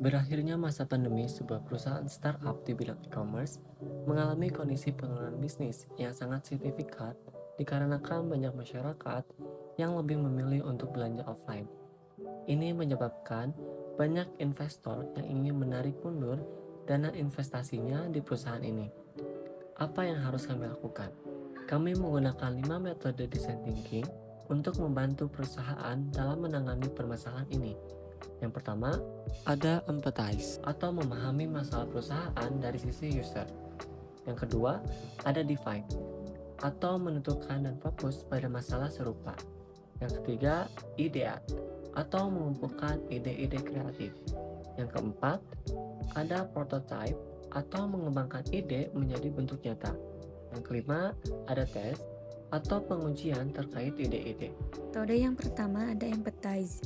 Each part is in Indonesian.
Berakhirnya masa pandemi, sebuah perusahaan startup di bidang e-commerce mengalami kondisi penurunan bisnis yang sangat signifikan dikarenakan banyak masyarakat yang lebih memilih untuk belanja offline. Ini menyebabkan banyak investor yang ingin menarik mundur dana investasinya di perusahaan ini. Apa yang harus kami lakukan? Kami menggunakan 5 metode design thinking untuk membantu perusahaan dalam menangani permasalahan ini. Yang pertama, ada empathize atau memahami masalah perusahaan dari sisi user. Yang kedua, ada define atau menentukan dan fokus pada masalah serupa. Yang ketiga, ideate atau mengumpulkan ide-ide kreatif. Yang keempat, ada prototype atau mengembangkan ide menjadi bentuk nyata. Yang kelima, ada test atau pengujian terkait ide-ide. Metode yang pertama ada empathize,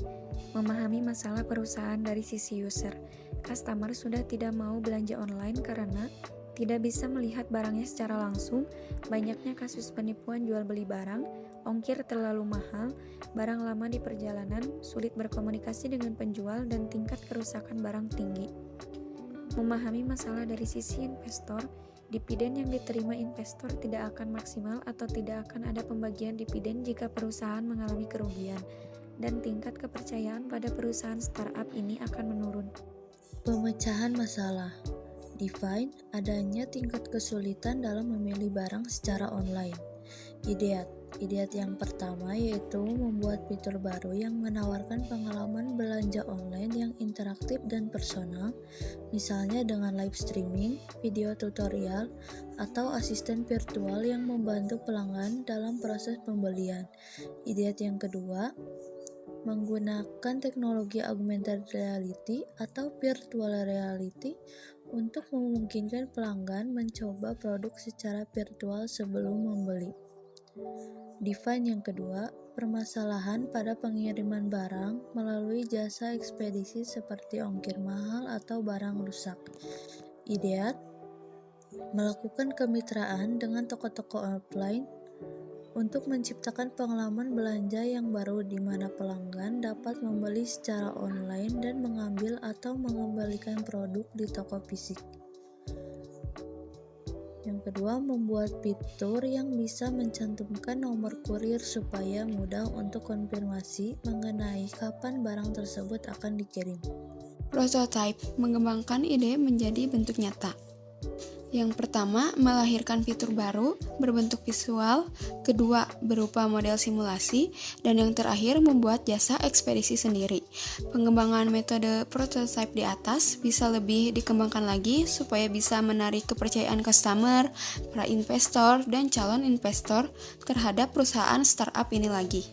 memahami masalah perusahaan dari sisi user. Customer sudah tidak mau belanja online karena tidak bisa melihat barangnya secara langsung, banyaknya kasus penipuan jual beli barang, ongkir terlalu mahal, barang lama di perjalanan, sulit berkomunikasi dengan penjual, dan tingkat kerusakan barang tinggi. Memahami masalah dari sisi investor, dividen yang diterima investor tidak akan maksimal atau tidak akan ada pembagian dividen jika perusahaan mengalami kerugian, dan tingkat kepercayaan pada perusahaan startup ini akan menurun. Pemecahan masalah. Define adanya tingkat kesulitan dalam memilih barang secara online. Ideat. Ideat yang pertama yaitu membuat fitur baru yang menawarkan pengalaman belanja online yang interaktif dan personal, misalnya dengan live streaming, video tutorial, atau asisten virtual yang membantu pelanggan dalam proses pembelian. Ideat yang kedua, menggunakan teknologi augmented reality atau virtual reality untuk memungkinkan pelanggan mencoba produk secara virtual sebelum membeli. Define yang kedua, permasalahan pada pengiriman barang melalui jasa ekspedisi seperti ongkir mahal atau barang rusak. Ideat, melakukan kemitraan dengan toko-toko offline untuk menciptakan pengalaman belanja yang baru di mana pelanggan dapat membeli secara online dan mengambil atau mengembalikan produk di toko fisik. Yang kedua, membuat fitur yang bisa mencantumkan nomor kurir supaya mudah untuk konfirmasi mengenai kapan barang tersebut akan dikirim. Prototype, mengembangkan ide menjadi bentuk nyata. Yang pertama, melahirkan fitur baru berbentuk visual, kedua, berupa model simulasi, dan yang terakhir, membuat jasa ekspedisi sendiri. Pengembangan metode prototype di atas bisa lebih dikembangkan lagi supaya bisa menarik kepercayaan customer, para investor, dan calon investor terhadap perusahaan startup ini lagi.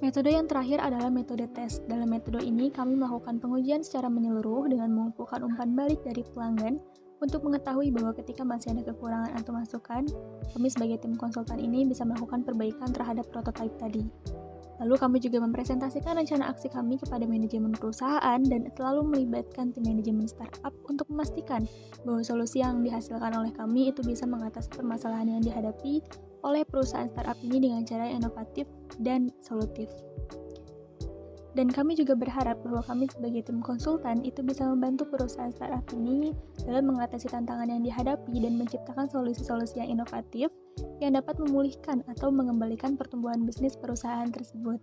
Metode yang terakhir adalah metode tes. Dalam metode ini, kami melakukan pengujian secara menyeluruh dengan mengumpulkan umpan balik dari pelanggan untuk mengetahui bahwa ketika masih ada kekurangan atau masukan, kami sebagai tim konsultan ini bisa melakukan perbaikan terhadap prototipe tadi. Lalu kami juga mempresentasikan rencana aksi kami kepada manajemen perusahaan dan selalu melibatkan tim manajemen startup untuk memastikan bahwa solusi yang dihasilkan oleh kami itu bisa mengatasi permasalahan yang dihadapi oleh perusahaan startup ini dengan cara yang inovatif dan solutif. Dan kami juga berharap bahwa kami sebagai tim konsultan itu bisa membantu perusahaan startup ini dalam mengatasi tantangan yang dihadapi dan menciptakan solusi-solusi yang inovatif yang dapat memulihkan atau mengembalikan pertumbuhan bisnis perusahaan tersebut.